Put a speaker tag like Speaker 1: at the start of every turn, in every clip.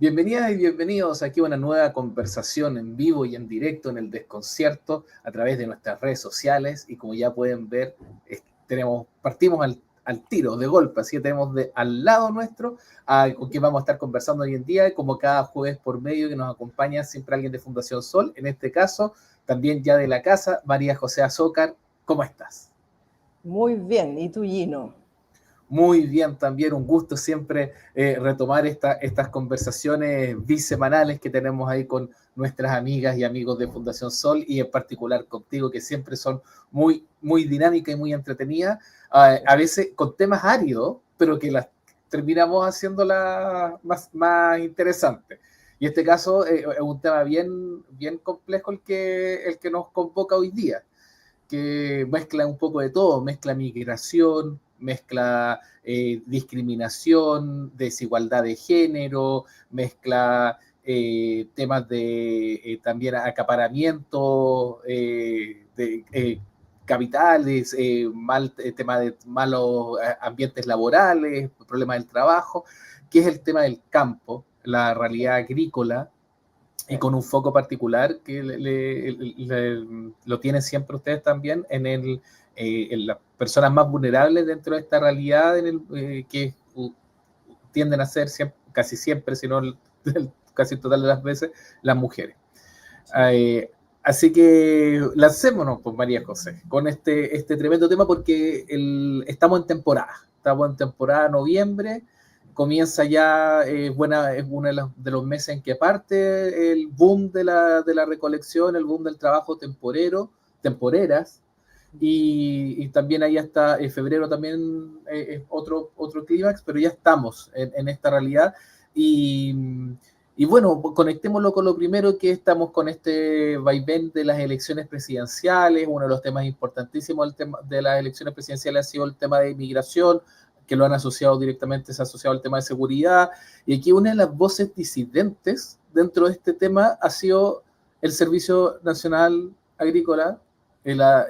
Speaker 1: Bienvenidas y bienvenidos aquí a una nueva conversación en vivo y en directo en el Desconcierto a través de nuestras redes sociales y como ya pueden ver, partimos al tiro, de golpe, así que tenemos al lado nuestro con quien vamos a estar conversando hoy en día, como cada jueves por medio que nos acompaña siempre alguien de Fundación Sol, en este caso también ya de la casa, María José Azócar. ¿Cómo estás?
Speaker 2: Muy bien, ¿y tú, Gino?
Speaker 1: Muy bien, también un gusto siempre retomar estas conversaciones bisemanales que tenemos ahí con nuestras amigas y amigos de Fundación Sol y en particular contigo, que siempre son muy dinámicas y muy entretenidas, a veces con temas áridos, pero que las terminamos haciéndolas más interesantes. Y este caso es un tema bien complejo el que nos convoca hoy día, que mezcla un poco de todo, mezcla migración, mezcla discriminación, desigualdad de género, mezcla temas de también acaparamiento de capitales, tema de malos ambientes laborales, problemas del trabajo, que es el tema del campo, la realidad agrícola, y con un foco particular que lo tienen siempre ustedes también en las personas más vulnerables dentro de esta realidad que tienden a ser casi siempre, si no casi total de las veces, las mujeres. Así que lancémonos, pues, María José, con este tremendo tema porque estamos en temporada noviembre, comienza ya, es uno de los meses en que parte el boom de la recolección, el boom del trabajo temporeras, y también ahí hasta febrero también es otro clímax, pero ya estamos en esta realidad y bueno, conectémoslo con lo primero, que estamos con este vaivén de las elecciones presidenciales. Uno de los temas importantísimos del tema de las elecciones presidenciales ha sido el tema de inmigración, que lo han asociado directamente, se ha asociado al tema de seguridad. Y aquí una de las voces disidentes dentro de este tema ha sido el Servicio Nacional Agrícola, la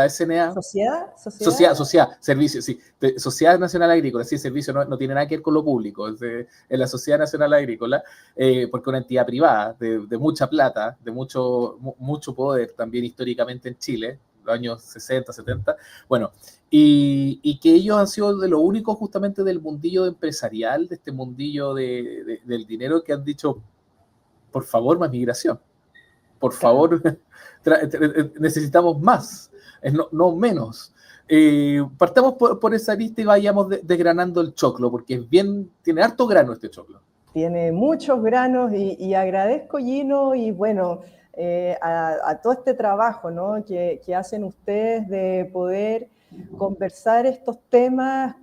Speaker 1: SNA. Servicio, sí. Sociedad Nacional Agrícola, sí, servicio no tiene nada que ver con lo público, es la Sociedad Nacional Agrícola, porque es una entidad privada de mucha plata, de mucho poder también históricamente en Chile, los años 60, 70, bueno, y que ellos han sido de lo único justamente del mundillo empresarial, de este mundillo del dinero, que han dicho, por favor, más migración, por favor, necesitamos más, no menos. Partamos por esa lista y vayamos desgranando el choclo, porque tiene harto grano este choclo.
Speaker 2: Tiene muchos granos y agradezco, Gino, y bueno, a todo este trabajo, ¿no?, que hacen ustedes de poder conversar estos temas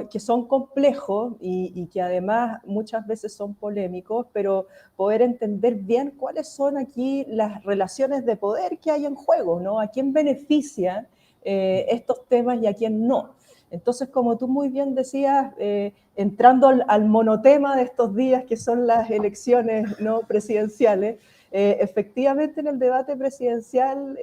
Speaker 2: que son complejos y que además muchas veces son polémicos, pero poder entender bien cuáles son aquí las relaciones de poder que hay en juego, ¿no? A quién benefician estos temas y a quién no. Entonces, como tú muy bien decías, entrando al monotema de estos días, que son las elecciones no presidenciales, efectivamente en el debate presidencial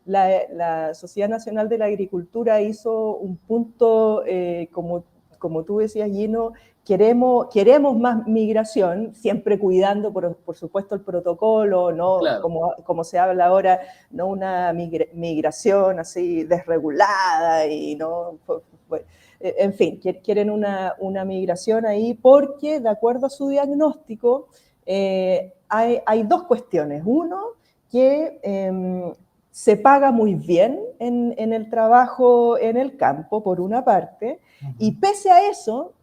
Speaker 2: la Sociedad Nacional de la Agricultura hizo un punto, como tú decías, Gino, queremos más migración, siempre cuidando, por supuesto, el protocolo, ¿no?
Speaker 1: Claro.
Speaker 2: Como se habla ahora, no una migración así desregulada y no... En fin, quieren una migración ahí porque, de acuerdo a su diagnóstico, hay dos cuestiones. Uno, que se paga muy bien en el trabajo en el campo, por una parte, y pese a eso,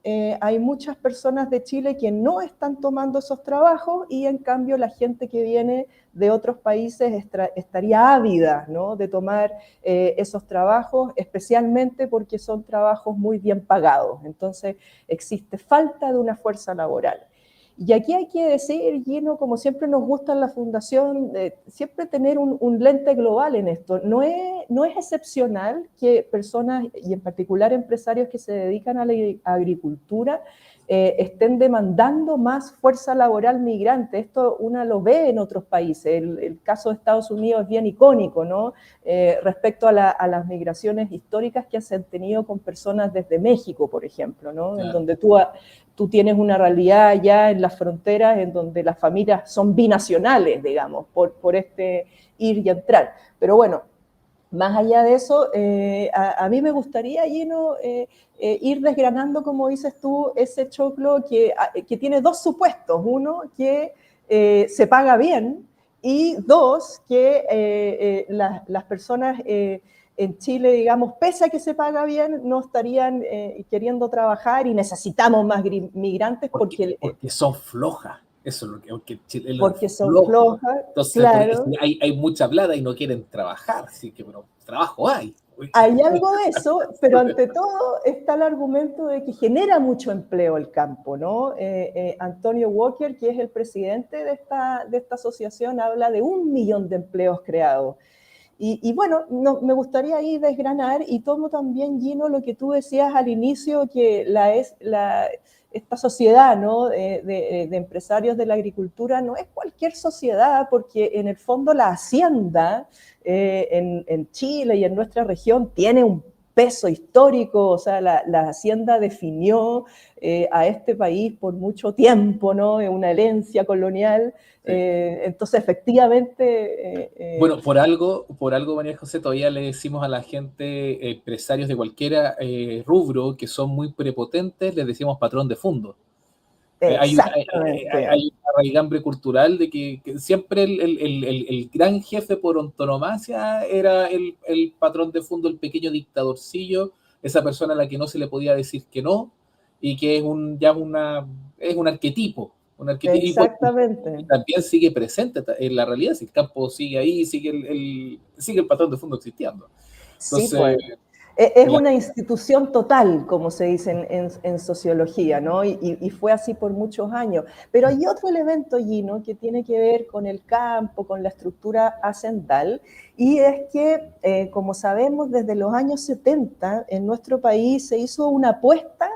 Speaker 2: hay muchas personas de Chile que no están tomando esos trabajos y en cambio la gente que viene de otros países estaría ávida, ¿no?, de tomar esos trabajos, especialmente porque son trabajos muy bien pagados. Entonces existe falta de una fuerza laboral. Y aquí hay que decir, Gino, como siempre nos gusta en la Fundación, siempre tener un lente global en esto. No es excepcional que personas, y en particular empresarios que se dedican a la agricultura, estén demandando más fuerza laboral migrante. Esto uno lo ve en otros países. El caso de Estados Unidos es bien icónico, ¿no? Respecto a las migraciones históricas que se han tenido con personas desde México, por ejemplo, ¿no? En donde tú tienes una realidad ya en las fronteras en donde las familias son binacionales, digamos, por este ir y entrar. Pero bueno, más allá de eso, a mí me gustaría, Gino, ir desgranando, como dices tú, ese choclo que tiene dos supuestos. Uno, que se paga bien, y dos, que las personas en Chile, digamos, pese a que se paga bien, no estarían queriendo trabajar, y necesitamos más migrantes
Speaker 1: porque son flojas. Eso es lo que, porque Chile es
Speaker 2: porque son
Speaker 1: flojo.
Speaker 2: flojas,
Speaker 1: Entonces,
Speaker 2: claro.
Speaker 1: hay mucha plata y no quieren trabajar, así que, pero trabajo hay.
Speaker 2: Hay algo de eso, pero ante todo está el argumento de que genera mucho empleo el campo, ¿no? Antonio Walker, que es el presidente de esta asociación, habla de 1 millón de empleos creados. Y bueno, me gustaría ahí desgranar, y tomo también, Gino, lo que tú decías al inicio, que esta sociedad, ¿no? de empresarios de la agricultura no es cualquier sociedad, porque en el fondo la hacienda en Chile y en nuestra región tiene un peso histórico. O sea, la hacienda definió a este país por mucho tiempo, ¿no? Una herencia colonial. Sí. Entonces, efectivamente...
Speaker 1: Bueno, por algo, María José, todavía le decimos a la gente, empresarios de cualquier rubro, que son muy prepotentes, les decimos patrón de fondo.
Speaker 2: Exactamente.
Speaker 1: Hay una raigambre cultural de que siempre el gran jefe por antonomasia era el patrón de fondo, el pequeño dictadorcillo, esa persona a la que no se le podía decir que no, y que es un arquetipo.
Speaker 2: Exactamente.
Speaker 1: Y también sigue presente en la realidad, si el campo sigue ahí, sigue el patrón de fondo existiendo.
Speaker 2: Sí,
Speaker 1: Entonces,
Speaker 2: pues. Es una institución total, como se dice en sociología, ¿no? Y fue así por muchos años. Pero hay otro elemento, Gino, que tiene que ver con el campo, con la estructura hacendal, y es que, como sabemos, desde los años 70 en nuestro país se hizo una apuesta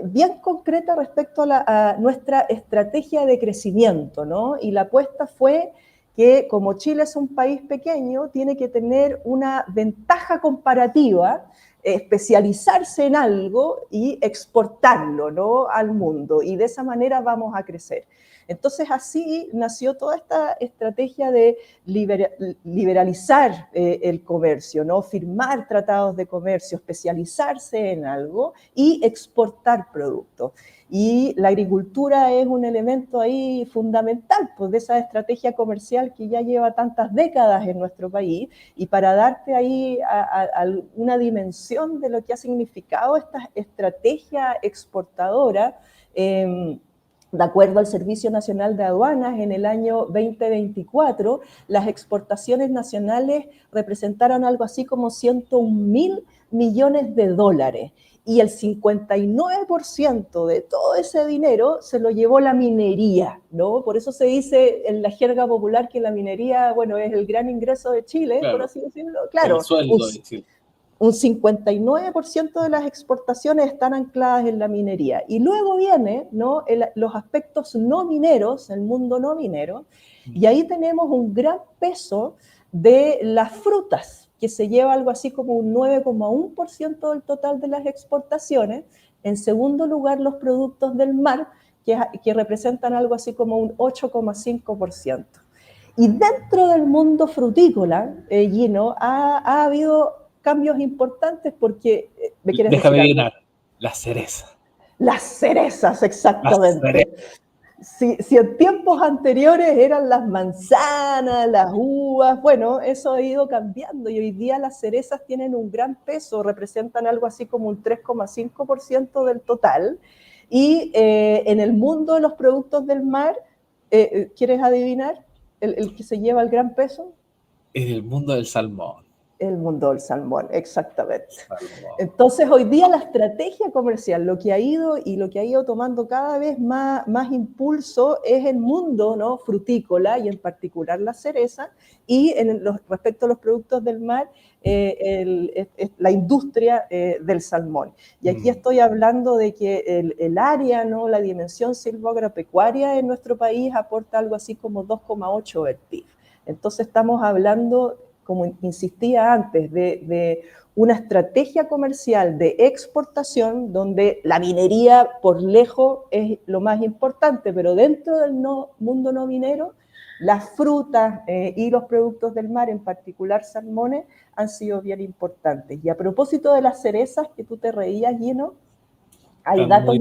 Speaker 2: bien concreta respecto a nuestra estrategia de crecimiento, ¿no? Y la apuesta fue que, como Chile es un país pequeño, tiene que tener una ventaja comparativa, especializarse en algo y exportarlo, ¿no? Al mundo, y de esa manera vamos a crecer. Entonces, así nació toda esta estrategia de liberalizar el comercio, ¿no? Firmar tratados de comercio, especializarse en algo y exportar productos. Y la agricultura es un elemento ahí fundamental, pues, de esa estrategia comercial que ya lleva tantas décadas en nuestro país. Y para darte ahí una dimensión de lo que ha significado esta estrategia exportadora, de acuerdo al Servicio Nacional de Aduanas, en el año 2024, las exportaciones nacionales representaron algo así como 101.000 millones de dólares. Y el 59% de todo ese dinero se lo llevó la minería, ¿no? Por eso se dice en la jerga popular que la minería, bueno, es el gran ingreso de Chile,
Speaker 1: claro,
Speaker 2: por así decirlo. Claro,
Speaker 1: el sueldo de Chile.
Speaker 2: Un 59% de las exportaciones están ancladas en la minería. Y luego viene, ¿no? Los aspectos no mineros, el mundo no minero, y ahí tenemos un gran peso de las frutas, que se lleva algo así como un 9,1% del total de las exportaciones. En segundo lugar, los productos del mar, que representan algo así como un 8,5%. Y dentro del mundo frutícola, Gino, ha habido cambios importantes, porque... ¿me quieres decir algo?
Speaker 1: Déjame llenar. Las cerezas.
Speaker 2: Las cerezas, exactamente. Si en tiempos anteriores eran las manzanas, las uvas, bueno, eso ha ido cambiando, y hoy día las cerezas tienen un gran peso, representan algo así como un 3,5% del total. Y en el mundo de los productos del mar, ¿quieres adivinar el que se lleva el gran peso?
Speaker 1: En el mundo del salmón.
Speaker 2: El mundo del salmón, exactamente.
Speaker 1: Salmón.
Speaker 2: Entonces, hoy día la estrategia comercial, lo que ha ido tomando cada vez más impulso es el mundo, ¿no?, frutícola, y en particular la cereza, y respecto a los productos del mar, la industria del salmón. Y aquí estoy hablando de que el área, ¿no?, la dimensión silvoagropecuaria en nuestro país aporta algo así como 2,8 del PIB. Entonces estamos hablando, como insistía antes, de una estrategia comercial de exportación donde la minería por lejos es lo más importante, pero dentro del mundo no minero, las frutas y los productos del mar, en particular salmones, han sido bien importantes. Y a propósito de las cerezas, que tú te reías, Gino, hay datos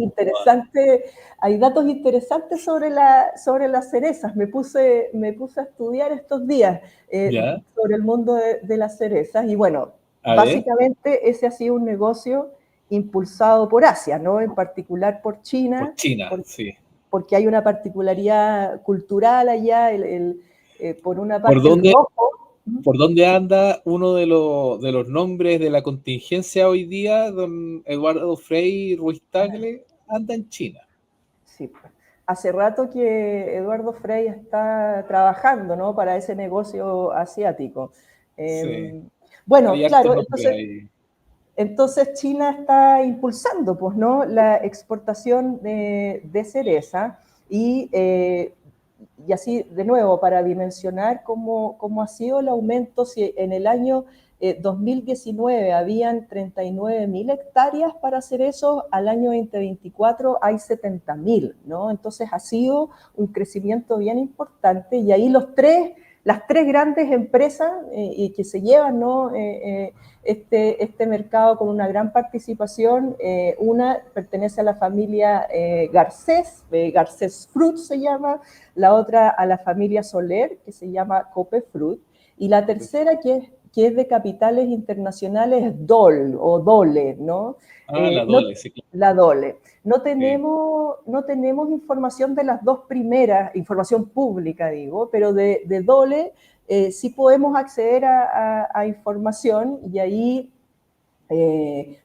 Speaker 2: interesantes sobre las cerezas. Me puse a estudiar estos días sobre el mundo de las cerezas, y bueno, básicamente ese ha sido un negocio impulsado por Asia, ¿no?, en particular por China.
Speaker 1: Por China, sí.
Speaker 2: Porque hay una particularidad cultural allá, por una parte el rojo.
Speaker 1: ¿Por dónde anda uno de los nombres de la contingencia hoy día? Don Eduardo Frei Ruiz Tagle anda en China.
Speaker 2: Sí, hace rato que Eduardo Frei está trabajando, ¿no?, para ese negocio asiático.
Speaker 1: Sí.
Speaker 2: Bueno, claro, entonces China está impulsando, pues, ¿no?, la exportación de cereza, y así, de nuevo, para dimensionar cómo ha sido el aumento. Si en el año 2019 habían 39.000 hectáreas para cerezos, al año 2024 hay 70.000, ¿no? Entonces ha sido un crecimiento bien importante, y ahí las tres grandes empresas y que se llevan, ¿no?, este mercado con una gran participación. Una pertenece a la familia Garcés, Garcés Fruit se llama, la otra a la familia Soler, que se llama Copefruit, y la tercera, que es de capitales internacionales, es Dole, ¿no?
Speaker 1: La Dole, sí.
Speaker 2: La Dole. No tenemos información de las dos primeras, información pública, digo, pero de Dole sí podemos acceder a información, y ahí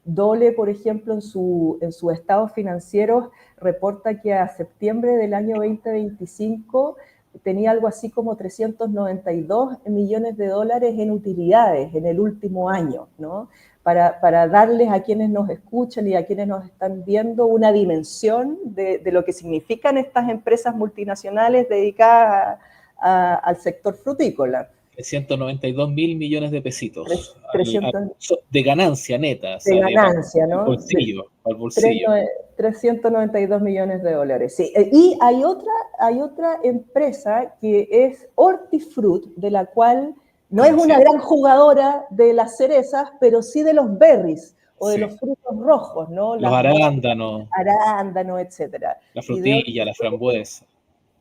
Speaker 2: Dole, por ejemplo, en su estados financieros reporta que a septiembre del año 2025 tenía algo así como 392 millones de dólares en utilidades en el último año, ¿no? Para darles a quienes nos escuchan y a quienes nos están viendo una dimensión de lo que significan estas empresas multinacionales dedicadas al sector frutícola.
Speaker 1: 392.000 millones de pesitos
Speaker 2: 300,
Speaker 1: de ganancia neta.
Speaker 2: De ganancia, ¿no?
Speaker 1: Al bolsillo.
Speaker 2: 392 millones de dólares, sí. Y hay otra empresa que es Hortifruit, de la cual no es una gran jugadora de las cerezas, pero sí de los berries o de los frutos rojos, ¿no?
Speaker 1: Los arándanos.
Speaker 2: Arándanos, etcétera.
Speaker 1: La frutilla, la frambuesa.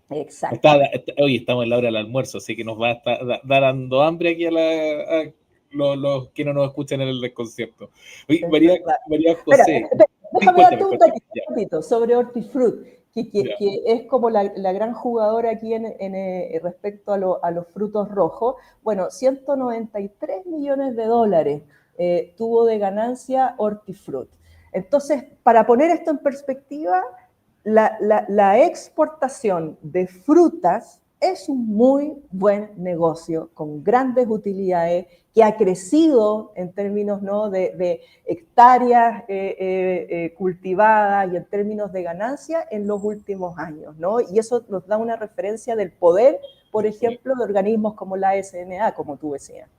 Speaker 2: Exacto.
Speaker 1: Hoy estamos en la hora del almuerzo, así que nos va a estar dando hambre aquí a los que no nos escuchan en el desconcierto. Oye, María José.
Speaker 2: Déjame darte un datito sobre Hortifruit, que es como la gran jugadora aquí respecto a los frutos rojos. Bueno, 193 millones de dólares tuvo de ganancia Hortifruit. Entonces, para poner esto en perspectiva, la exportación de frutas es un muy buen negocio con grandes utilidades, que ha crecido en términos, ¿no?, de hectáreas cultivadas y en términos de ganancia en los últimos años, ¿no? Y eso nos da una referencia del poder, por ejemplo, de organismos como la SNA, como tú decías.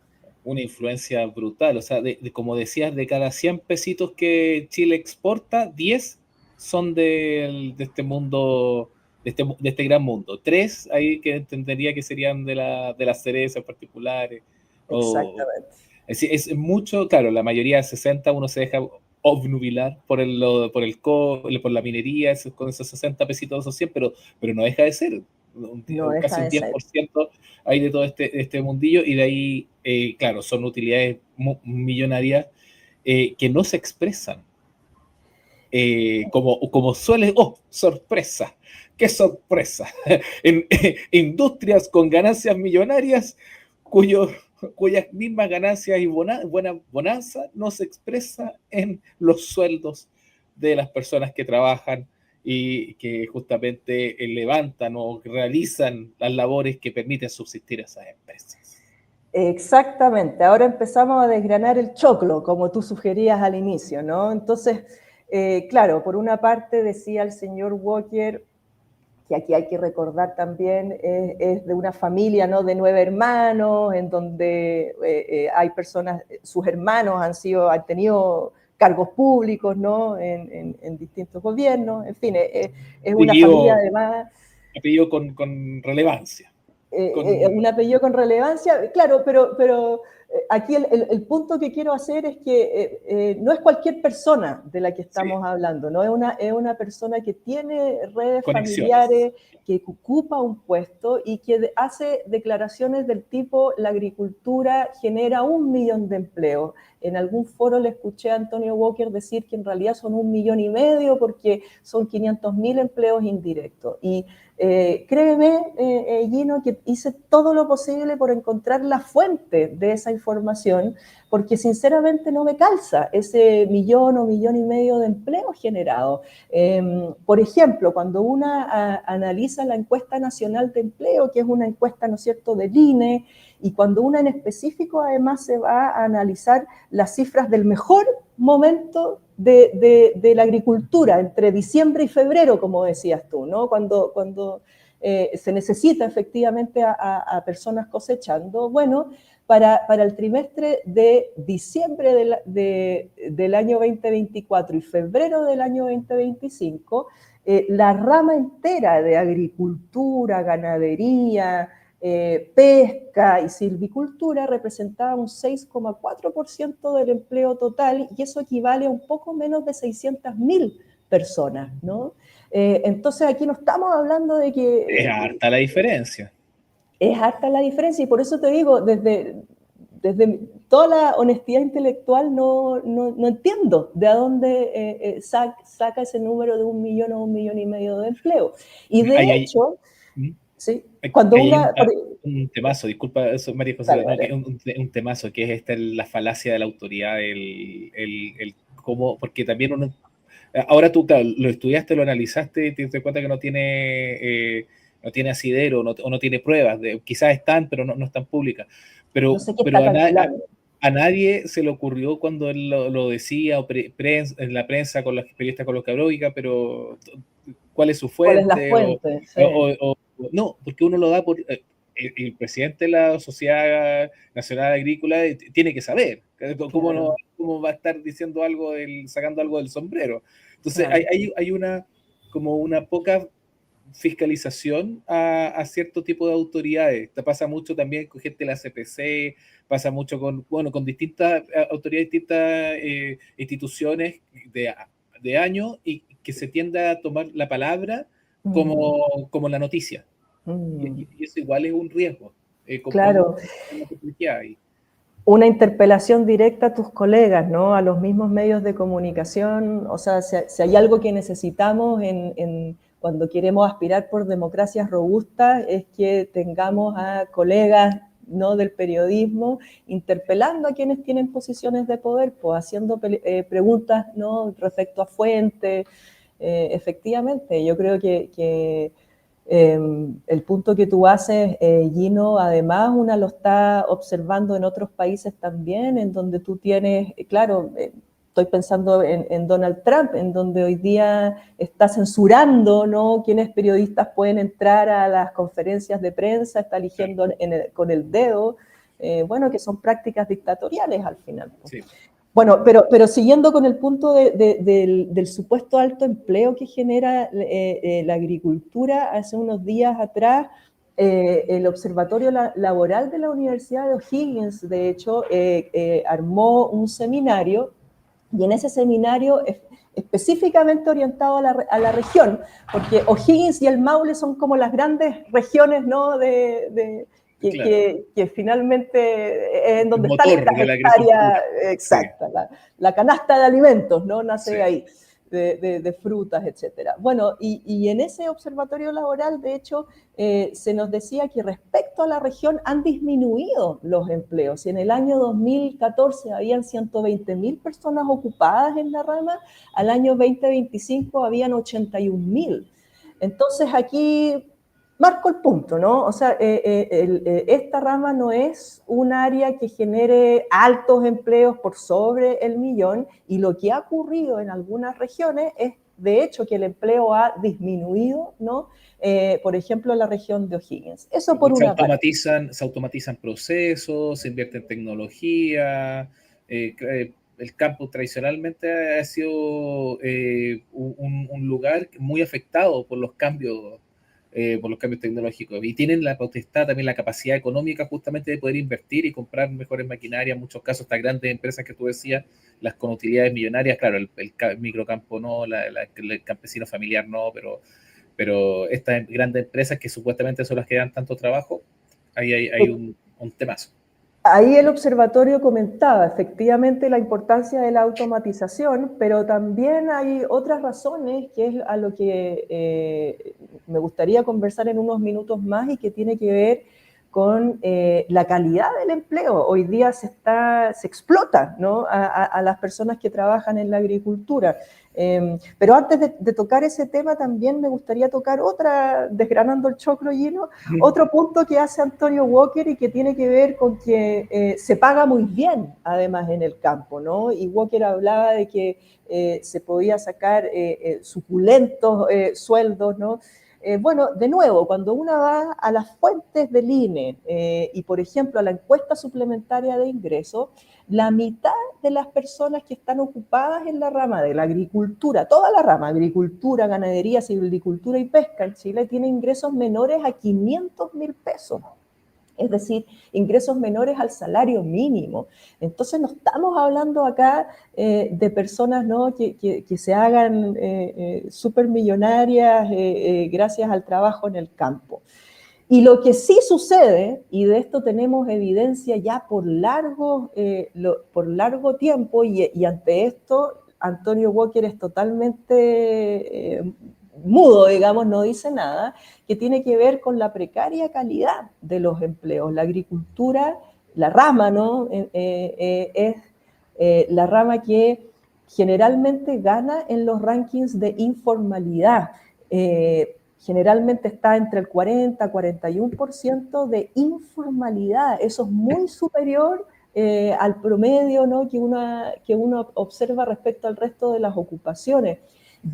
Speaker 1: Una influencia brutal, o sea, como decías, de cada 100 pesitos que Chile exporta, 10 son de este mundo, de este gran mundo. 3 ahí que entendería que serían de las cerezas particulares.
Speaker 2: Exactamente.
Speaker 1: Es mucho, claro, la mayoría de 60 uno se deja obnubilar por la minería, con esos 60 pesitos, esos 100, pero no deja de ser. Casi un 10% hay de todo este mundillo, y de ahí, claro, son utilidades millonarias que no se expresan. Como suele, sorpresa, qué sorpresa, en industrias con ganancias millonarias cuyos cuyas mismas ganancias y buena bonanza no se expresa en los sueldos de las personas que trabajan y que justamente levantan o realizan las labores que permiten subsistir a esas empresas.
Speaker 2: Exactamente, ahora empezamos a desgranar el choclo, como tú sugerías al inicio, ¿no? Entonces, claro, por una parte decía el señor Walker, que aquí hay que recordar también, es de una familia, ¿no?, de 9 hermanos, en donde hay personas, sus hermanos han tenido cargos públicos, ¿no?, en distintos gobiernos, en fin, es una familia además...
Speaker 1: Apellido con relevancia.
Speaker 2: Un apellido con relevancia, claro, pero aquí el punto que quiero hacer es que no es cualquier persona de la que estamos hablando, ¿no? Es una persona que tiene redes familiares, que ocupa un puesto y que hace declaraciones del tipo: la agricultura genera 1 millón de empleos. En algún foro le escuché a Antonio Walker decir que en realidad son 1,5 millones porque son 500.000 empleos indirectos. Y créeme, Gino, que hice todo lo posible por encontrar la fuente de esa información, porque sinceramente no me calza ese 1 millón o 1,5 millones de empleos generados. Por ejemplo, cuando uno analiza la encuesta nacional de empleo, que es una encuesta, ¿no es cierto?, del INE, y cuando uno en específico además se va a analizar las cifras del mejor momento de la agricultura, entre diciembre y febrero, como decías tú, ¿no? Cuando se necesita efectivamente a personas cosechando. Bueno, para el trimestre de diciembre del año 2024 y febrero del año 2025, la rama entera de agricultura, ganadería, pesca y silvicultura representaba un 6,4% del empleo total, y eso equivale a un poco menos de 600.000 personas, ¿no? Entonces aquí no estamos hablando de que...
Speaker 1: Es harta la diferencia.
Speaker 2: Es harta la diferencia, y por eso te digo, desde toda la honestidad intelectual no entiendo de dónde saca ese número de 1 millón o 1,5 millones de empleo. Y de hecho... Sí, cuando
Speaker 1: un temazo, disculpa eso, María José,
Speaker 2: vale, vale.
Speaker 1: Un temazo que es la falacia de la autoridad, el cómo, porque también uno, ahora tú, claro, lo estudiaste, lo analizaste, y te das cuenta que no tiene asidero, o no tiene pruebas, quizás están, pero no están públicas, pero,
Speaker 2: No sé qué está calculando.
Speaker 1: A nadie se le ocurrió cuando él lo decía, o en la prensa, con los periodistas con los que habló, pero ¿cuál es su fuente?
Speaker 2: ¿Cuál es la fuente? Sí.
Speaker 1: No, porque uno lo da por... el presidente de la Sociedad Nacional Agrícola tiene que saber cómo va a estar diciendo algo, sacando algo del sombrero. Entonces hay una poca fiscalización a cierto tipo de autoridades. Te pasa mucho también con gente de la CPC, pasa mucho con distintas autoridades, distintas instituciones de años, y que se tiende a tomar la palabra como la noticia. Y eso igual es un riesgo.
Speaker 2: Claro. Una interpelación directa a tus colegas, ¿no? A los mismos medios de comunicación. O sea, si hay algo que necesitamos cuando queremos aspirar por democracias robustas, es que tengamos a colegas, ¿no?, del periodismo interpelando a quienes tienen posiciones de poder, pues haciendo preguntas, ¿no?, respecto a fuentes. Efectivamente, yo creo que el punto que tú haces, Gino, además uno lo está observando en otros países también, en donde tú tienes, claro, estoy pensando en Donald Trump, en donde hoy día está censurando, ¿no?, quiénes periodistas pueden entrar a las conferencias de prensa, está eligiendo con el dedo, bueno, que son prácticas dictatoriales al final. Sí. Bueno, pero siguiendo con el punto del supuesto alto empleo que genera la agricultura, hace unos días atrás, el Observatorio Laboral de la Universidad de O'Higgins, de hecho, armó un seminario, y en ese seminario específicamente orientado a la región, porque O'Higgins y el Maule son como las grandes regiones, ¿no?, que finalmente es en donde están estas hectáreas exactas, la canasta de alimentos, ¿no?, nace de ahí. de frutas, etcétera. Bueno, y en ese observatorio laboral, de hecho, se nos decía que respecto a la región han disminuido los empleos. Y en el año 2014 habían 120.000 personas ocupadas en la rama, al año 2025 habían 81.000. Entonces aquí marco el punto, ¿no? O sea, esta rama no es un área que genere altos empleos por sobre el millón, y lo que ha ocurrido en algunas regiones es, de hecho, que el empleo ha disminuido, ¿no? Por ejemplo, en la región de O'Higgins. Eso por una parte.
Speaker 3: Se automatizan procesos, se invierte en tecnología. El campo tradicionalmente ha sido un lugar muy afectado por los cambios tecnológicos, y tienen la potestad, también la capacidad económica justamente de poder invertir y comprar mejores maquinarias, en muchos casos estas grandes empresas que tú decías, las con utilidades millonarias, claro, el microcampo no, el campesino familiar no, pero estas grandes empresas que supuestamente son las que dan tanto trabajo, ahí hay un temazo.
Speaker 2: Ahí el observatorio comentaba efectivamente la importancia de la automatización, pero también hay otras razones que es a lo que me gustaría conversar en unos minutos más, y que tiene que ver con la calidad del empleo. Hoy día se explota, ¿no? a las personas que trabajan en la agricultura. Pero antes de tocar ese tema, también me gustaría tocar desgranando el choclo, Gino, otro punto que hace Antonio Walker y que tiene que ver con que se paga muy bien, además, en el campo, ¿no? Y Walker hablaba de que se podía sacar suculentos sueldos, ¿no? Bueno, de nuevo, cuando uno va a las fuentes del INE y, por ejemplo, a la encuesta suplementaria de ingresos, la mitad de las personas que están ocupadas en la rama de la agricultura, toda la rama, agricultura, ganadería, silvicultura y pesca en Chile, tiene ingresos menores a 500.000 pesos. Es decir, ingresos menores al salario mínimo. Entonces no estamos hablando acá de personas, ¿no? que se hagan supermillonarias gracias al trabajo en el campo. Y lo que sí sucede, y de esto tenemos evidencia ya por largo tiempo, y ante esto Antonio Walker es totalmente mudo, digamos, no dice nada, que tiene que ver con la precaria calidad de los empleos. La agricultura, la rama, ¿no? Es la rama que generalmente gana en los rankings de informalidad. Generalmente está entre el 40 y 41% de informalidad. Eso es muy superior al promedio, ¿no? que uno observa respecto al resto de las ocupaciones.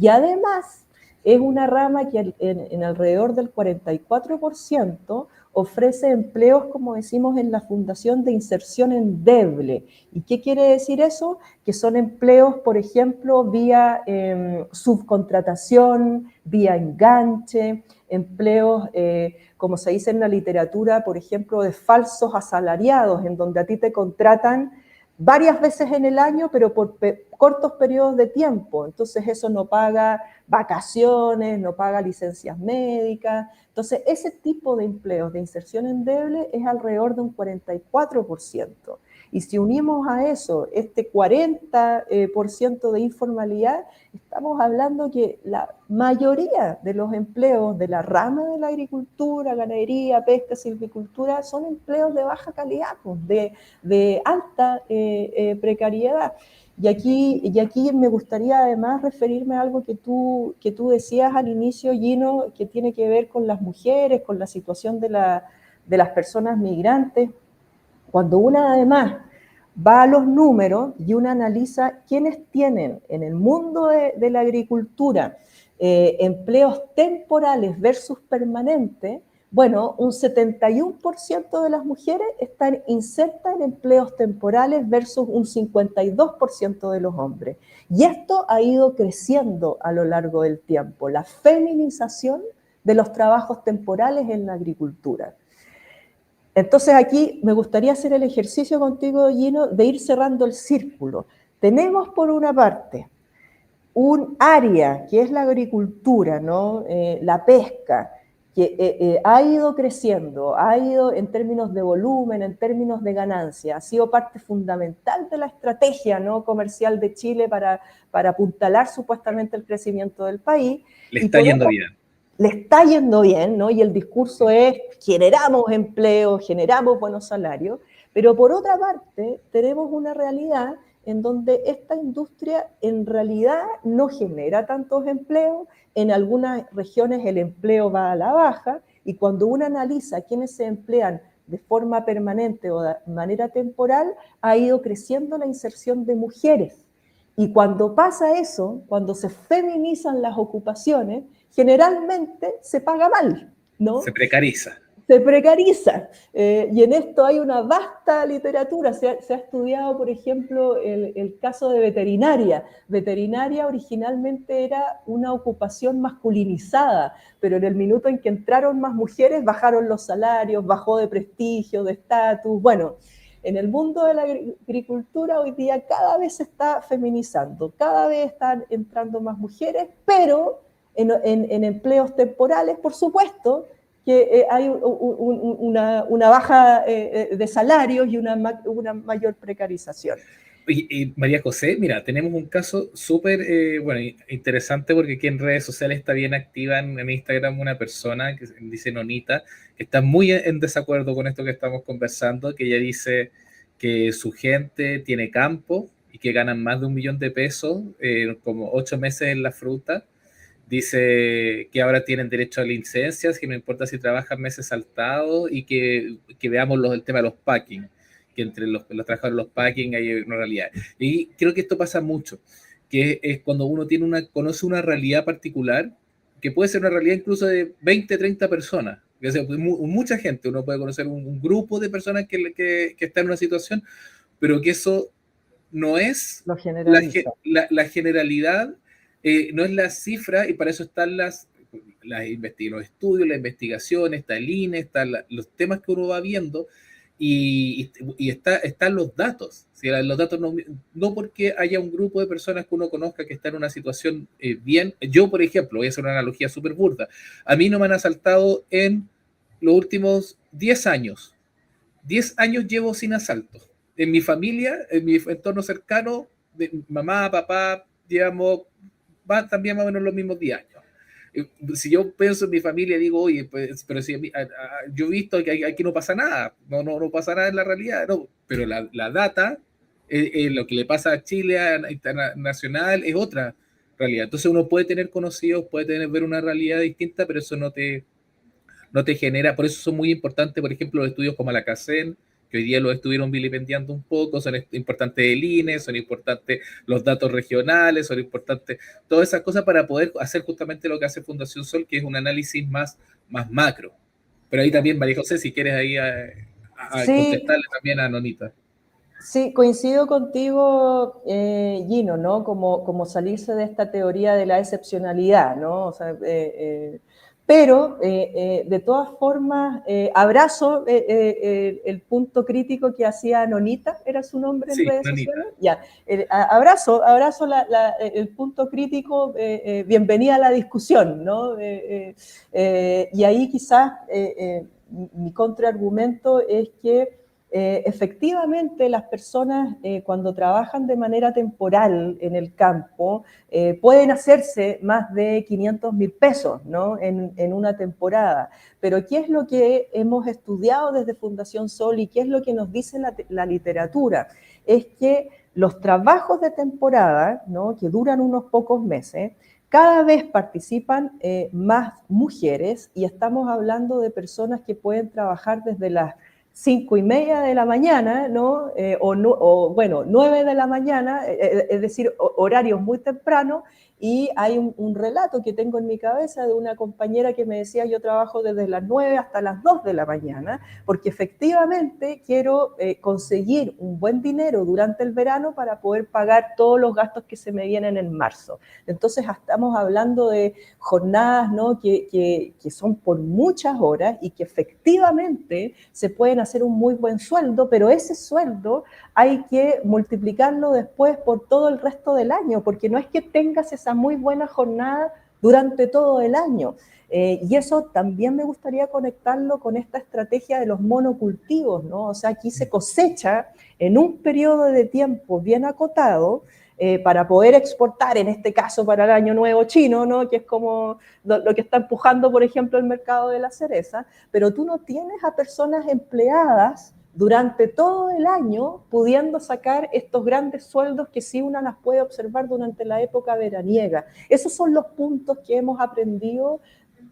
Speaker 2: Y además es una rama que en alrededor del 44% ofrece empleos, como decimos en la Fundación, de inserción endeble. ¿Y qué quiere decir eso? Que son empleos, por ejemplo, vía subcontratación, vía enganche, empleos, como se dice en la literatura, por ejemplo, de falsos asalariados, en donde a ti te contratan varias veces en el año, pero por cortos periodos de tiempo. Entonces eso no paga vacaciones, no paga licencias médicas. Entonces ese tipo de empleos de inserción endeble es alrededor de un 44%. Y si unimos a eso este 40% de informalidad, estamos hablando que la mayoría de los empleos de la rama de la agricultura, ganadería, pesca, silvicultura, son empleos de baja calidad, pues, de alta precariedad. Y aquí me gustaría además referirme a algo que tú decías al inicio, Gino, que tiene que ver con las mujeres, con la situación de las personas migrantes. Cuando una además va a los números y una analiza quiénes tienen en el mundo de la agricultura empleos temporales versus permanentes, bueno, un 71% de las mujeres están insertas en empleos temporales versus un 52% de los hombres. Y esto ha ido creciendo a lo largo del tiempo, la feminización de los trabajos temporales en la agricultura. Entonces aquí me gustaría hacer el ejercicio contigo, Gino, de ir cerrando el círculo. Tenemos por una parte un área que es la agricultura, ¿no? La pesca, que ha ido creciendo, ha ido en términos de volumen, en términos de ganancia, ha sido parte fundamental de la estrategia, ¿no?, comercial de Chile para apuntalar supuestamente el crecimiento del país.
Speaker 3: Le está yendo bien.
Speaker 2: Le está yendo bien, ¿no? Y el discurso es: generamos empleo, generamos buenos salarios, pero por otra parte tenemos una realidad en donde esta industria en realidad no genera tantos empleos. En algunas regiones el empleo va a la baja, y cuando uno analiza quiénes se emplean de forma permanente o de manera temporal, ha ido creciendo la inserción de mujeres. Y cuando pasa eso, cuando se feminizan las ocupaciones, generalmente se paga mal, ¿no?
Speaker 3: Se precariza.
Speaker 2: Se precariza. Y en esto hay una vasta literatura. Se ha estudiado, por ejemplo, el caso de veterinaria. Veterinaria originalmente era una ocupación masculinizada, pero en el minuto en que entraron más mujeres, bajaron los salarios, bajó de prestigio, de estatus. Bueno, en el mundo de la agricultura hoy día cada vez se está feminizando, cada vez están entrando más mujeres, pero en empleos temporales, por supuesto, que hay una baja de salarios y una mayor precarización.
Speaker 3: Y María José, mira, tenemos un caso súper bueno, interesante, porque aquí en redes sociales está bien activa en Instagram una persona que dice Nonita, que está muy en desacuerdo con esto que estamos conversando, que ella dice que su gente tiene campo y que ganan más de 1 millón de pesos, como 8 meses en la fruta. Dice que ahora tienen derecho a licencias, que no importa si trabajan meses saltados, y que veamos el tema de los packing, que entre los trabajadores de los packing hay una realidad. Y creo que esto pasa mucho, que es cuando uno conoce una realidad particular, que puede ser una realidad incluso de 20, 30 personas. O sea, mucha gente, uno puede conocer un grupo de personas que está en una situación, pero que eso no es
Speaker 2: Lo generaliza.
Speaker 3: la generalidad. No es la cifra, y para eso están los estudios, las investigaciones, está el INE, están los temas que uno va viendo, y están los datos. ¿Sí? Los datos no porque haya un grupo de personas que uno conozca que está en una situación bien. Yo, por ejemplo, voy a hacer una analogía súper burda. A mí no me han asaltado en los últimos 10 años. 10 años llevo sin asaltos. En mi familia, en mi entorno cercano, de mamá, papá, llevamos también más o menos los mismos 10 años. Si yo pienso en mi familia, digo, oye, pues, pero si yo he visto que aquí no pasa nada, no pasa nada en la realidad, no, pero la data, lo que le pasa a Chile, a internacional, es otra realidad. Entonces uno puede tener conocidos, puede ver una realidad distinta, pero eso no te genera. Por eso son muy importantes, por ejemplo, los estudios como la CACEN, que hoy día lo estuvieron vilipendiando un poco. Son importantes el INE, son importantes los datos regionales, son importantes todas esas cosas para poder hacer justamente lo que hace Fundación Sol, que es un análisis más macro. Pero ahí también, María José, si quieres ahí
Speaker 2: Sí,
Speaker 3: contestarle también a Nonita.
Speaker 2: Sí, coincido contigo, Gino, ¿no? Como salirse de esta teoría de la excepcionalidad, ¿no? O sea, pero, de todas formas, abrazo el punto crítico que hacía Nonita, ¿era su nombre en
Speaker 3: Sí,
Speaker 2: redes
Speaker 3: Nonita.
Speaker 2: sociales? Ya, abrazo el punto crítico, bienvenida a la discusión, ¿no? Y ahí quizás mi contraargumento es que efectivamente las personas cuando trabajan de manera temporal en el campo pueden hacerse más de 500.000 pesos, ¿no? en una temporada. Pero ¿qué es lo que hemos estudiado desde Fundación Sol y qué es lo que nos dice la literatura? Es que los trabajos de temporada, ¿no? que duran unos pocos meses, cada vez participan más mujeres, y estamos hablando de personas que pueden trabajar desde las 5:30 de la mañana, ¿no? Bueno, 9 de la mañana, es decir, horarios muy tempranos. Y hay un relato que tengo en mi cabeza de una compañera que me decía: yo trabajo desde las 9 hasta las 2 de la mañana, porque efectivamente quiero conseguir un buen dinero durante el verano para poder pagar todos los gastos que se me vienen en marzo. Entonces estamos hablando de jornadas, ¿no? que son por muchas horas y que efectivamente se pueden hacer un muy buen sueldo, pero ese sueldo hay que multiplicarlo después por todo el resto del año, porque no es que tengas esa muy buena jornada durante todo el año. Y eso también me gustaría conectarlo con esta estrategia de los monocultivos, ¿no? O sea, aquí se cosecha en un periodo de tiempo bien acotado, para poder exportar, en este caso para el Año Nuevo chino, ¿no? Que es como lo que está empujando, por ejemplo, el mercado de la cereza, pero tú no tienes a personas empleadas durante todo el año pudiendo sacar estos grandes sueldos que sí una las puede observar durante la época veraniega. Esos son los puntos que hemos aprendido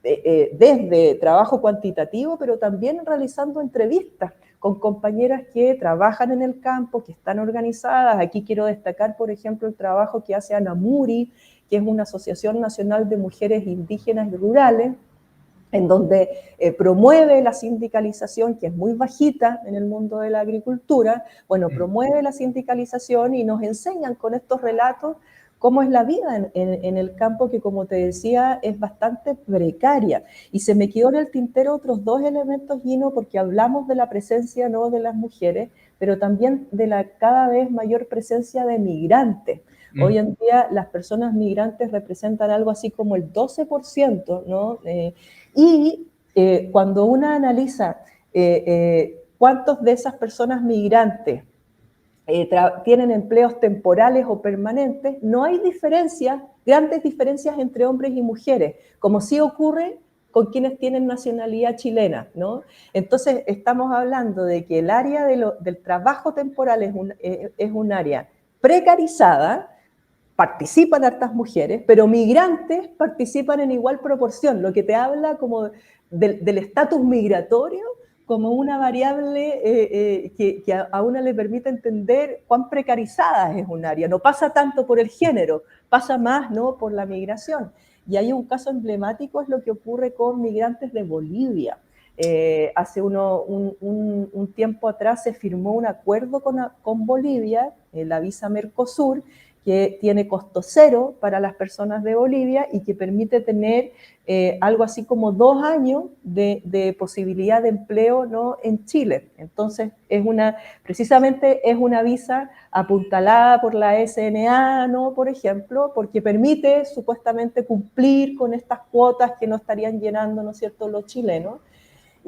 Speaker 2: desde trabajo cuantitativo, pero también realizando entrevistas con compañeras que trabajan en el campo, que están organizadas. Aquí quiero destacar, por ejemplo, el trabajo que hace Anamuri, que es una asociación nacional de mujeres indígenas y rurales, en donde promueve la sindicalización, que es muy bajita en el mundo de la agricultura. Bueno, promueve la sindicalización y nos enseñan con estos relatos cómo es la vida en el campo, que como te decía es bastante precaria. Y se me quedó en el tintero otros dos elementos, Gino, porque hablamos de la presencia, ¿no?, de las mujeres, pero también de la cada vez mayor presencia de migrantes. Hoy en día las personas migrantes representan algo así como el 12%, ¿no? Cuando uno analiza cuántos de esas personas migrantes tienen empleos temporales o permanentes, no hay grandes diferencias entre hombres y mujeres, como sí ocurre con quienes tienen nacionalidad chilena, ¿no? Entonces, estamos hablando de que el área del trabajo temporal es un área precarizada, participan hartas mujeres, pero migrantes participan en igual proporción, lo que te habla como del estatus migratorio como una variable que a una le permite entender cuán precarizada es un área. No pasa tanto por el género, pasa más, ¿no?, por la migración. Y hay un caso emblemático, es lo que ocurre con migrantes de Bolivia. Hace un tiempo atrás se firmó un acuerdo con Bolivia, la visa Mercosur, que tiene costo cero para las personas de Bolivia y que permite tener algo así como 2 años de posibilidad de empleo, ¿no?, en Chile. Entonces, precisamente es una visa apuntalada por la SNA, ¿no?, por ejemplo, porque permite supuestamente cumplir con estas cuotas que no estarían llenando, ¿no es cierto?, los chilenos.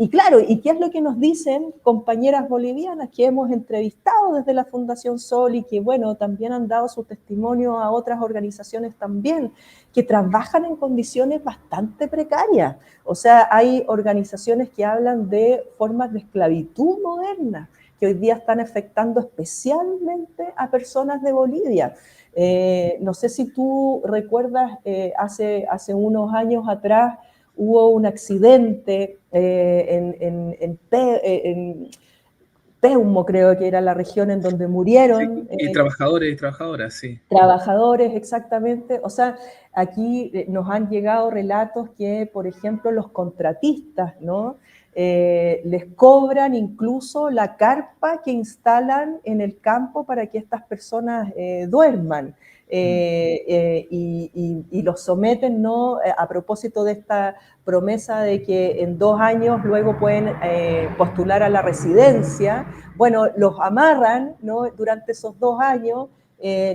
Speaker 2: Y claro, ¿y qué es lo que nos dicen compañeras bolivianas que hemos entrevistado desde la Fundación Sol y que, bueno, también han dado su testimonio a otras organizaciones también, que trabajan en condiciones bastante precarias? O sea, hay organizaciones que hablan de formas de esclavitud moderna que hoy día están afectando especialmente a personas de Bolivia. No sé si tú recuerdas, hace unos años atrás, hubo un accidente en Peumo, creo que era la región en donde murieron.
Speaker 3: Sí, y trabajadores y trabajadoras, sí.
Speaker 2: Trabajadores, exactamente. O sea, aquí nos han llegado relatos que, por ejemplo, los contratistas, ¿no?, les cobran incluso la carpa que instalan en el campo para que estas personas duerman. Y los someten, ¿no?, a propósito de esta promesa de que en 2 años luego pueden postular a la residencia. Bueno, los amarran, ¿no?, durante esos 2 años,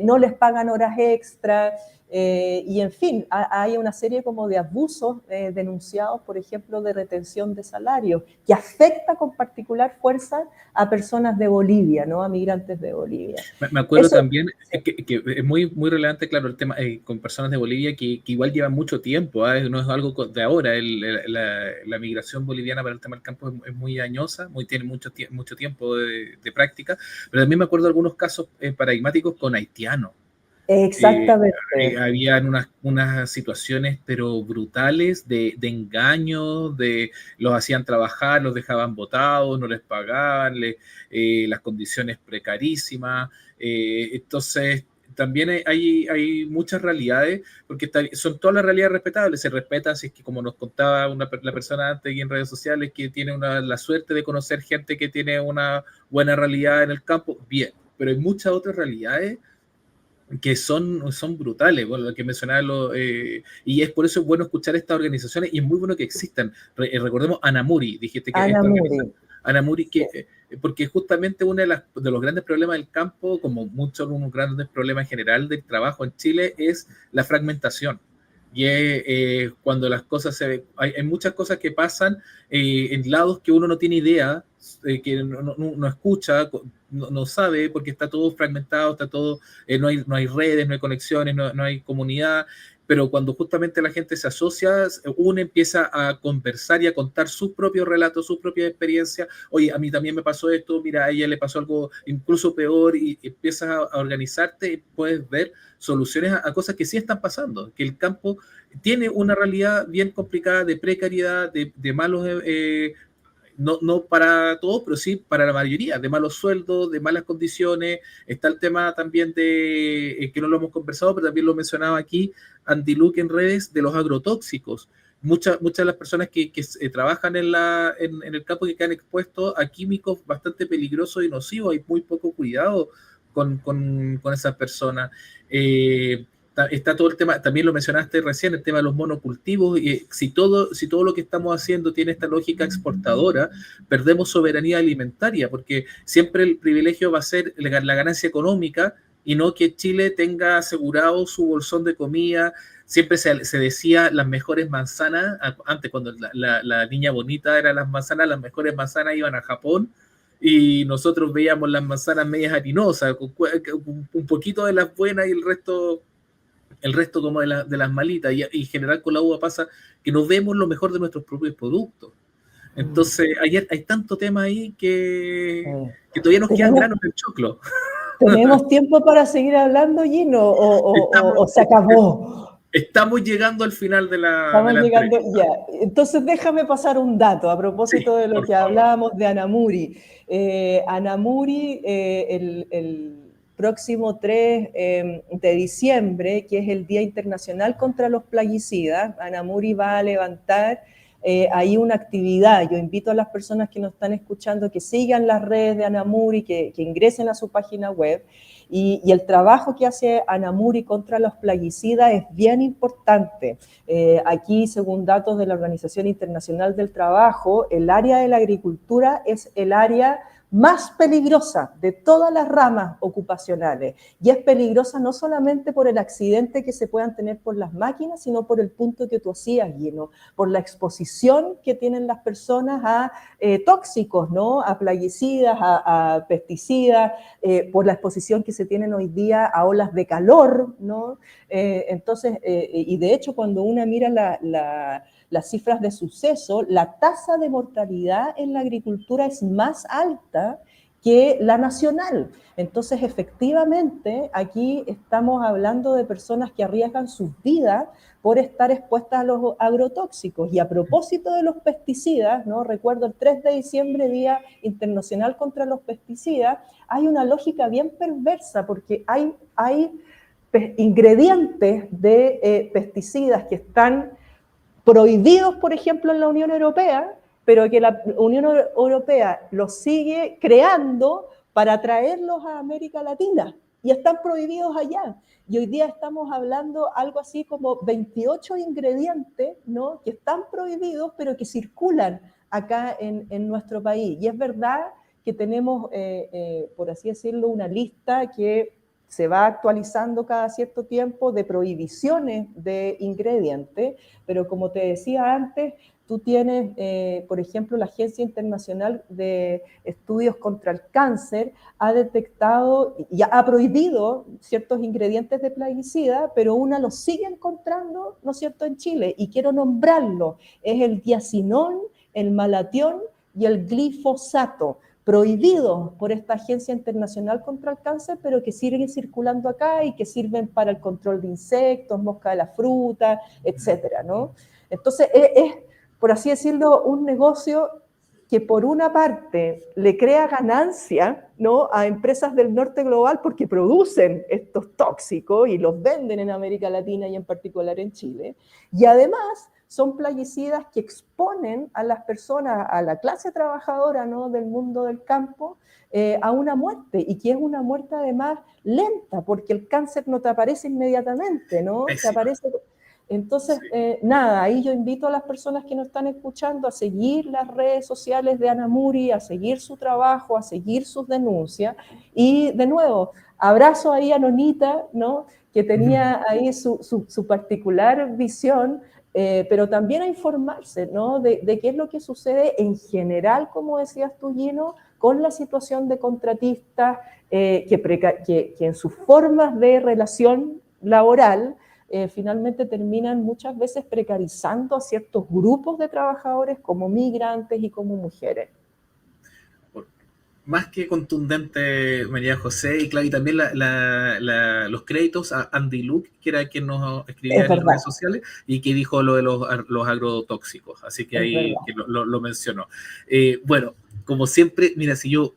Speaker 2: no les pagan horas extra, y en fin, hay una serie como de abusos denunciados, por ejemplo, de retención de salarios, que afecta con particular fuerza a personas de Bolivia, ¿no?, a migrantes de Bolivia.
Speaker 3: Me acuerdo
Speaker 2: Eso,
Speaker 3: también
Speaker 2: sí.
Speaker 3: que es muy, muy relevante, claro, el tema con personas de Bolivia que igual llevan mucho tiempo, no es algo de ahora. La migración boliviana para el tema del campo es muy añosa, tiene mucho tiempo de práctica, pero también me acuerdo de algunos casos paradigmáticos con haitianos.
Speaker 2: Exactamente.
Speaker 3: Habían unas situaciones pero brutales de engaño, los hacían trabajar, los dejaban botados, no les pagaban, las condiciones precarísimas. Entonces también hay muchas realidades, porque son todas las realidades respetables. Se respeta, si es que, como nos contaba la persona antes aquí en redes sociales, que tiene la suerte de conocer gente que tiene una buena realidad en el campo, bien, pero hay muchas otras realidades que son brutales, bueno, lo que mencionaba, y es por eso es bueno escuchar estas organizaciones, y es muy bueno que existan. Recordemos Anamuri, dijiste que esta organización,
Speaker 2: Anamuri.
Speaker 3: Anamuri,
Speaker 2: Sí.
Speaker 3: porque justamente uno de los grandes problemas del campo, como muchos grandes problemas en general del trabajo en Chile, es la fragmentación.
Speaker 1: y es cuando las cosas hay muchas cosas que pasan en lados que uno no tiene idea, que no escucha, no sabe, porque está todo fragmentado, está todo, no hay redes, no hay conexiones, no hay comunidad, pero cuando justamente la gente se asocia, uno empieza a conversar y a contar sus propios relatos, sus propias experiencias. Oye, a mí también me pasó esto, mira, a ella le pasó algo incluso peor, y empiezas a organizarte y puedes ver soluciones a cosas que sí están pasando, que el campo tiene una realidad bien complicada de precariedad, de malos, no para todos, pero sí para la mayoría, de malos sueldos, de malas condiciones. Está el tema también de, que no lo hemos conversado, pero también lo mencionaba aquí, Andy Luke en redes, de los agrotóxicos. Muchas de las personas que trabajan en el campo, que quedan expuestos a químicos bastante peligrosos y nocivos, hay muy poco cuidado con esas personas. Está todo el tema, también lo mencionaste recién, el tema de los monocultivos, y si todo lo que estamos haciendo tiene esta lógica exportadora, perdemos soberanía alimentaria, porque siempre el privilegio va a ser la ganancia económica, y no que Chile tenga asegurado su bolsón de comida. Siempre se decía las mejores manzanas, antes cuando la niña bonita era las manzanas, las mejores manzanas iban a Japón, y nosotros veíamos las manzanas medias harinosas, con un poquito de las buenas y el resto como de las malitas, y en general con la uva pasa que no vemos lo mejor de nuestros propios productos. Entonces, hay tanto tema ahí que todavía nos quedan granos en el choclo.
Speaker 2: ¿Tenemos tiempo para seguir hablando, Gino, o se acabó?
Speaker 1: Estamos llegando al final de
Speaker 2: Estamos
Speaker 1: la
Speaker 2: llegando,
Speaker 1: entrevista.
Speaker 2: ya. Entonces déjame pasar un dato a propósito
Speaker 1: Sí,
Speaker 2: de lo
Speaker 1: por
Speaker 2: que
Speaker 1: favor.
Speaker 2: hablábamos de Anamuri. Anamuri, el próximo 3 de diciembre, que es el Día Internacional contra los Plaguicidas, Anamuri va a levantar ahí una actividad. Yo invito a las personas que nos están escuchando que sigan las redes de Anamuri, que ingresen a su página web. Y el trabajo que hace Anamuri contra los plaguicidas es bien importante. Aquí, según datos de la Organización Internacional del Trabajo, el área de la agricultura es el área más peligrosa de todas las ramas ocupacionales. Y es peligrosa no solamente por el accidente que se puedan tener por las máquinas, sino por el punto que tú hacías, Guino, por la exposición que tienen las personas a tóxicos, ¿no? A plaguicidas, a pesticidas, por la exposición que se tienen hoy día a olas de calor, ¿no? Entonces, y de hecho, cuando uno mira las cifras de suceso, la tasa de mortalidad en la agricultura es más alta que la nacional. Entonces, efectivamente, aquí estamos hablando de personas que arriesgan sus vidas por estar expuestas a los agrotóxicos. Y a propósito de los pesticidas, ¿no? Recuerdo el 3 de diciembre, Día Internacional contra los Pesticidas, hay una lógica bien perversa, porque hay ingredientes de pesticidas que están prohibidos, por ejemplo, en la Unión Europea, pero que la Unión Europea los sigue creando para traerlos a América Latina, y están prohibidos allá. Y hoy día estamos hablando algo así como 28 ingredientes, ¿no?, que están prohibidos, pero que circulan acá en nuestro país. Y es verdad que tenemos, por así decirlo, una lista que se va actualizando cada cierto tiempo de prohibiciones de ingredientes, pero como te decía antes, tú tienes, por ejemplo, la Agencia Internacional de Estudios contra el Cáncer ha detectado y ha prohibido ciertos ingredientes de plaguicida, pero una los sigue encontrando, ¿no es cierto?, en Chile, y quiero nombrarlo, es el diacinón, el malatión y el glifosato, prohibidos por esta Agencia Internacional contra el Cáncer, pero que siguen circulando acá y que sirven para el control de insectos, mosca de la fruta, etcétera, ¿no? Entonces, es, por así decirlo, un negocio que por una parte le crea ganancia, ¿no?, a empresas del norte global porque producen estos tóxicos y los venden en América Latina y en particular en Chile, y además son plaguicidas que exponen a las personas, a la clase trabajadora, ¿no?, del mundo del campo, a una muerte, y que es una muerte además lenta, porque el cáncer no te aparece inmediatamente, ¿no? Te aparece. Entonces, nada, ahí yo invito a las personas que nos están escuchando a seguir las redes sociales de Anamuri, a seguir su trabajo, a seguir sus denuncias, y de nuevo, abrazo ahí a Nonita, ¿no?, que tenía ahí su particular visión, pero también a informarse, ¿no? de qué es lo que sucede en general, como decías tú, Gino, con la situación de contratistas, que en sus formas de relación laboral finalmente terminan muchas veces precarizando a ciertos grupos de trabajadores como migrantes y como mujeres.
Speaker 3: Más que contundente, María José, y claro, y también los créditos a Andy Luke, que era quien nos escribía
Speaker 2: Es
Speaker 3: en las
Speaker 2: verdad,
Speaker 3: redes sociales y que dijo lo de los agrotóxicos, así que
Speaker 2: es
Speaker 3: ahí
Speaker 2: verdad.
Speaker 3: que lo mencionó. Bueno, como siempre, mira, si yo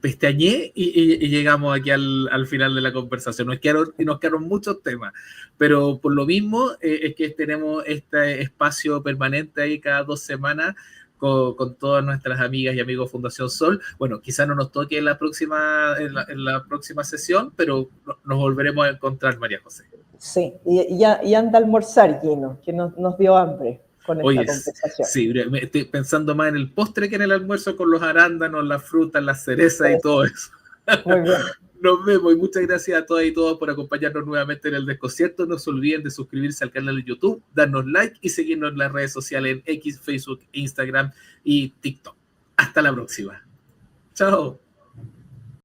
Speaker 3: pestañé y llegamos aquí al final de la conversación. Nos quedaron muchos temas, pero por lo mismo es que tenemos este espacio permanente ahí cada 2 semanas con todas nuestras amigas y amigos Fundación Sol. Bueno, quizá no nos toque en la próxima sesión, pero nos volveremos a encontrar, María José.
Speaker 2: Sí, y anda a almorzar, Gino, que nos dio hambre con esta
Speaker 3: Oye,
Speaker 2: conversación.
Speaker 3: sí, me estoy pensando más en el postre que en el almuerzo con los arándanos, las frutas, las cerezas y todo eso.
Speaker 2: Muy bien.
Speaker 3: Nos vemos y muchas gracias a todas y todos por acompañarnos nuevamente en el Desconcierto. No se olviden de suscribirse al canal de YouTube, darnos like y seguirnos en las redes sociales en X, Facebook, Instagram y TikTok. Hasta la próxima. Chao.